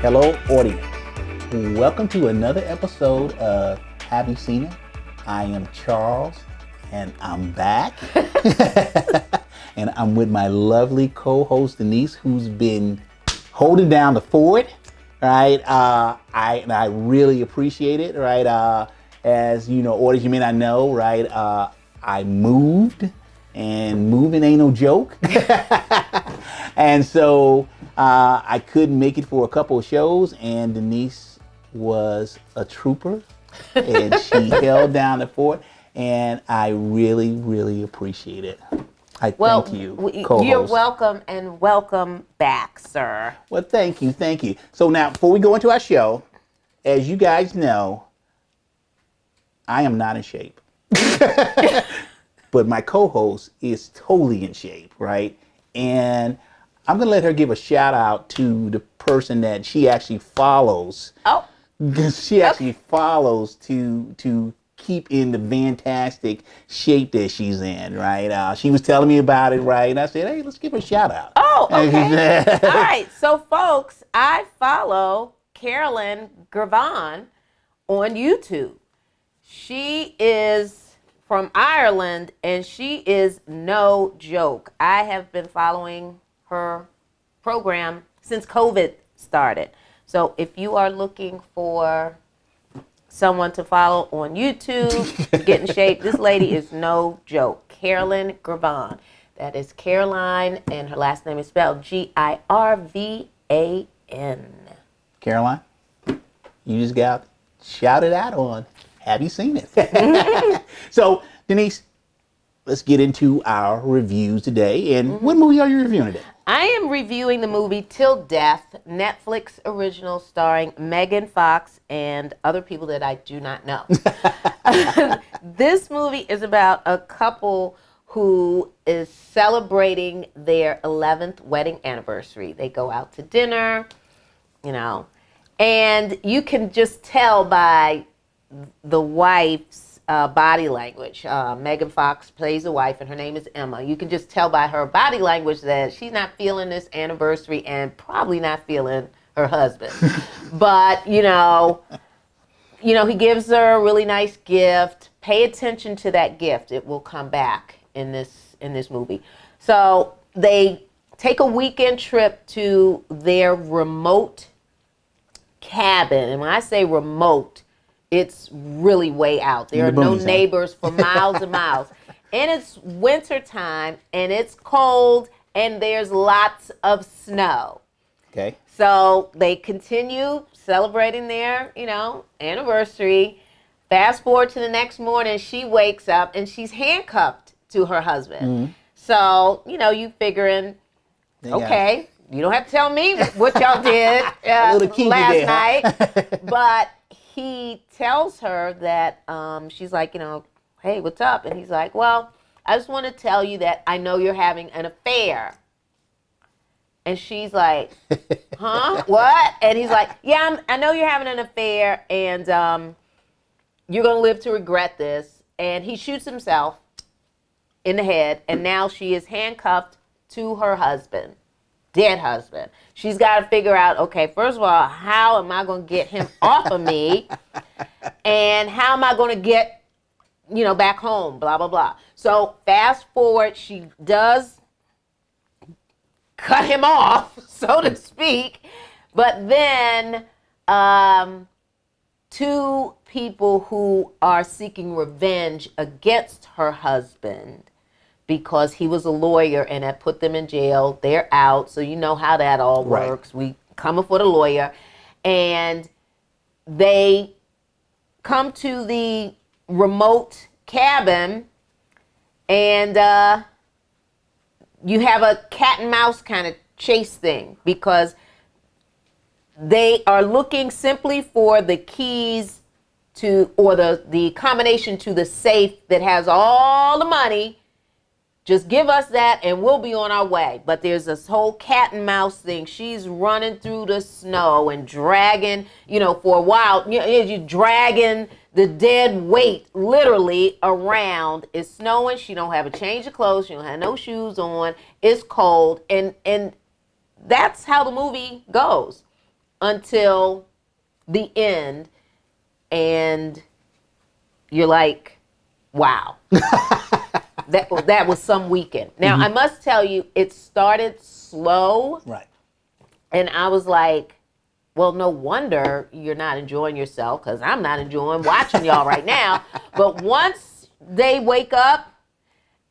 Hello, audience. Welcome to another episode of Have You Seen It? I am Charles, and I'm back. And I'm with my lovely co-host Denise, who's been holding down the fort. Right? I really appreciate it. Right? As you know, audience, you may not know. Right? I moved, and moving ain't no joke. And so I couldn't make it for a couple of shows, and Denise was a trooper, and she held down the fort, and I really, really appreciate it. I thank you, co-host. You're welcome, and welcome back, sir. Well, thank you. So now, before we go into our show, as you guys know, I am not in shape. But my co-host is totally in shape, right? And I'm going to let her give a shout out to the person that she actually follows. Oh. She actually follows to keep in the fantastic shape that she's in, right? She was telling me about it, right? And I said, hey, let's give her a shout out. Oh, okay. All right. So, folks, I follow Carolyn Gervon on YouTube. She is from Ireland, and she is no joke. I have been following her program since COVID started. So if you are looking for someone to follow on YouTube to get in shape, this lady is no joke. Carolyn Gervon. That is Caroline, and her last name is spelled Girvan. Caroline, you just got shouted out on Have You Seen It? So, Denise, let's get into our reviews today. And what movie are you reviewing today? I am reviewing the movie Till Death, Netflix original starring Megan Fox and other people that I do not know. This movie is about a couple who is celebrating their 11th wedding anniversary. They go out to dinner, and you can just tell by the wife's body language. Megan Fox plays the wife, and her name is Emma. You can just tell by her body language that she's not feeling this anniversary and probably not feeling her husband. But, he gives her a really nice gift. Pay attention to that gift. It will come back in this movie. So they take a weekend trip to their remote cabin. And when I say remote, it's really way out. There are no neighbors for miles and miles. And it's winter time, and it's cold, and there's lots of snow. Okay. So they continue celebrating their, anniversary. Fast forward to the next morning, she wakes up, and she's handcuffed to her husband. Mm-hmm. So, you figuring, okay, you don't have to tell me what y'all did last night. But he tells her that she's like, hey, what's up? And he's like, well, I just want to tell you that I know you're having an affair. And she's like, huh? What? And he's like, yeah, I know you're having an affair, and you're going to live to regret this. And he shoots himself in the head, and now she is handcuffed to her husband. Dead husband. She's got to figure out, okay, first of all, how am I going to get him off of me? And how am I going to get, back home? Blah, blah, blah. So fast forward, she does cut him off, so to speak. But then two people who are seeking revenge against her husband, because he was a lawyer and had put them in jail. They're out, so you know how that all works. Right. We coming for the lawyer. And they come to the remote cabin, and you have a cat and mouse kind of chase thing, because they are looking simply for the keys to, or the combination to the safe that has all the money. Just give us that and we'll be on our way. But there's this whole cat and mouse thing. She's running through the snow and dragging, for a while, you're dragging the dead weight literally around. It's snowing. She don't have a change of clothes. She don't have no shoes on. It's cold. And that's how the movie goes. until the end, and you're like, wow. That was some weekend. Now, I must tell you, it started slow. Right. And I was like, well, no wonder you're not enjoying yourself, because I'm not enjoying watching y'all right now. But once they wake up,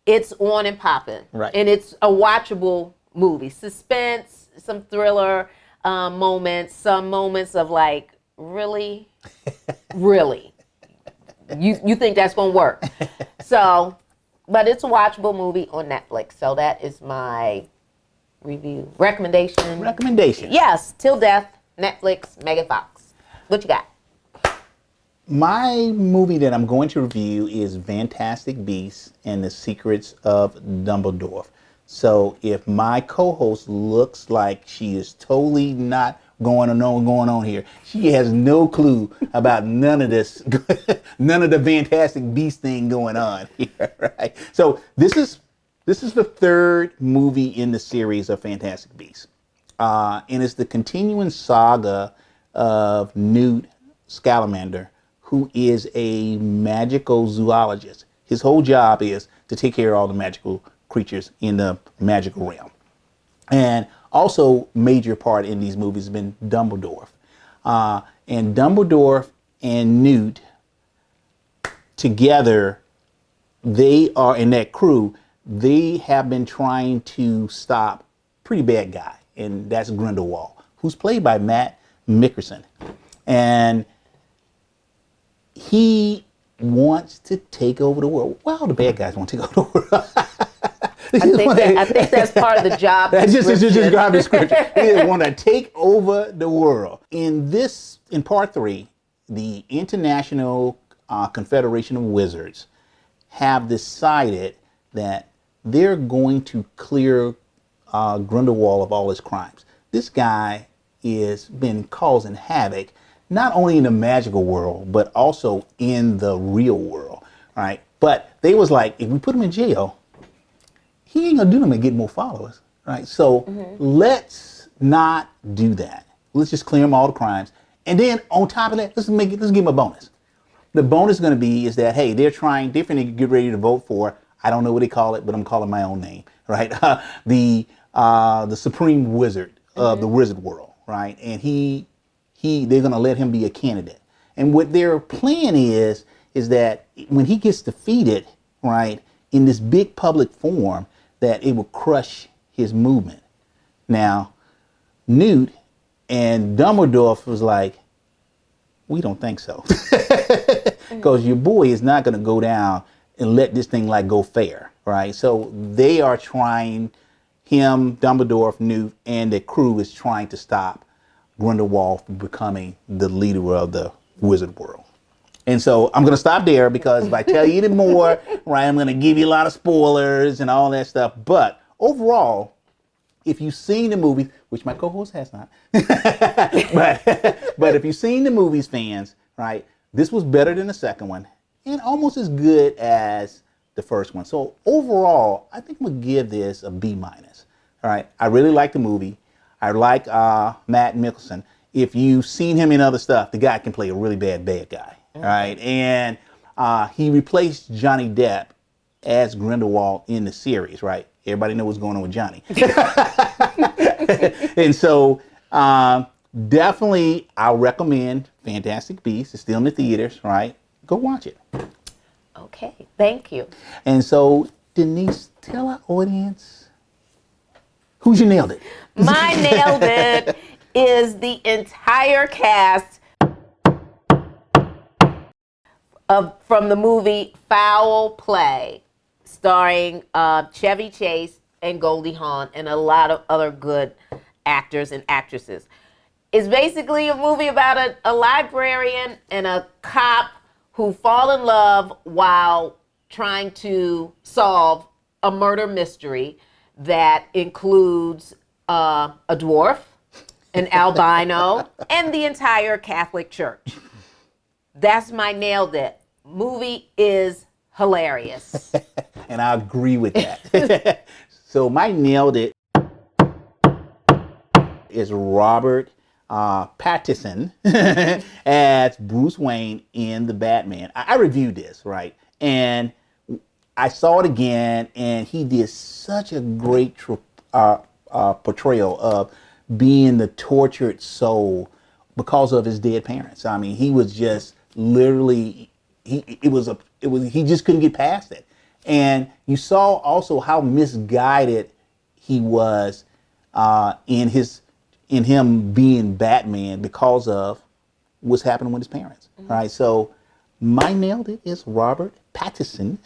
it's on and popping. Right. And it's a watchable movie. Suspense, some thriller moments, some moments of like, really? Really? You think that's going to work? So, but it's a watchable movie on Netflix. So that is my review. Recommendation. Yes, Till Death, Netflix, Megan Fox. What you got? My movie that I'm going to review is Fantastic Beasts and the Secrets of Dumbledorf. So if my co-host looks like she is totally not going on here, she has no clue about none of this, none of the Fantastic Beasts thing going on here, right? So this is the third movie in the series of Fantastic Beasts. And it's the continuing saga of Newt Scamander, who is a magical zoologist. His whole job is to take care of all the magical creatures in the magical realm. And also major part in these movies has been Dumbledorf. And Dumbledorf and Newt together, they are, in that crew, they have been trying to stop a pretty bad guy, and that's Grindelwald, who's played by Matt Mickelson. And he wants to take over the world. Well, the bad guys want to take over the world. I think that's part of the job description. It's just job description. They want to take over the world. In part 3, the International Confederation of Wizards have decided that they're going to clear Grindelwald of all his crimes. This guy has been causing havoc, not only in the magical world, but also in the real world, right? But they was like, if we put him in jail, he ain't gonna do nothing to get more followers, right? So let's not do that. Let's just clear him all the crimes. And then on top of that, let's give him a bonus. The bonus is gonna be is that, hey, they're finna get ready to vote for, I don't know what they call it, but I'm calling my own name, right? The Supreme Wizard of the Wizard world, right? And they're gonna let him be a candidate. And what their plan is that when he gets defeated, right, in this big public forum, that it will crush his movement. Now, Newt and Dumbledorf was like, we don't think so. Because your boy is not going to go down and let this thing like go fair, right? So they are trying, him, Dumbledorf, Newt, and the crew is trying to stop Grindelwald from becoming the leader of the wizard world. And so I'm going to stop there, because if I tell you any more, right, I'm going to give you a lot of spoilers and all that stuff. But overall, if you've seen the movies, which my co-host has not, but if you've seen the movies, fans, right, this was better than the second one and almost as good as the first one. So overall, I think I'm going to give this a B-. All right, I really like the movie. I like Matt Mickelson. If you've seen him in other stuff, the guy can play a really bad guy. All right, and he replaced Johnny Depp as Grindelwald in the series, right? Everybody knows what's going on with Johnny. And so definitely I'll recommend Fantastic Beasts. It's still in the theaters, right? Go watch it. Okay, thank you. And so, Denise, tell our audience who's you nailed it. My nailed it is the entire cast from the movie Foul Play, starring Chevy Chase and Goldie Hawn and a lot of other good actors and actresses. It's basically a movie about a librarian and a cop who fall in love while trying to solve a murder mystery that includes a dwarf, an albino, and the entire Catholic Church. That's my nailed it. Movie is hilarious. And I agree with that. So my nailed it is Robert Pattinson as Bruce Wayne in the Batman. I reviewed this, right? And I saw it again, and he did such a great portrayal of being the tortured soul because of his dead parents. I mean, he was just literally he just couldn't get past it. And you saw also how misguided he was in him being Batman because of what's happening with his parents. Mm-hmm. Right? So my nailed it is Robert Pattinson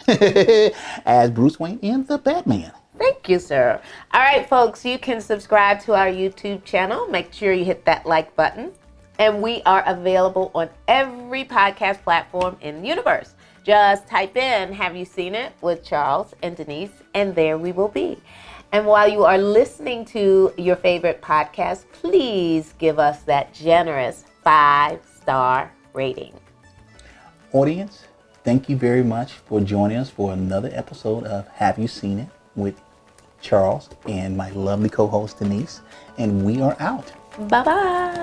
as Bruce Wayne in the Batman. Thank you, sir. All right, folks, you can subscribe to our YouTube channel. Make sure you hit that like button. And we are available on every podcast platform in the universe. Just type in, "Have you seen it?" with Charles and Denise, and there we will be. And while you are listening to your favorite podcast, please give us that generous 5-star rating. Audience, thank you very much for joining us for another episode of Have You Seen It with Charles and my lovely co-host Denise. And we are out. Bye-bye.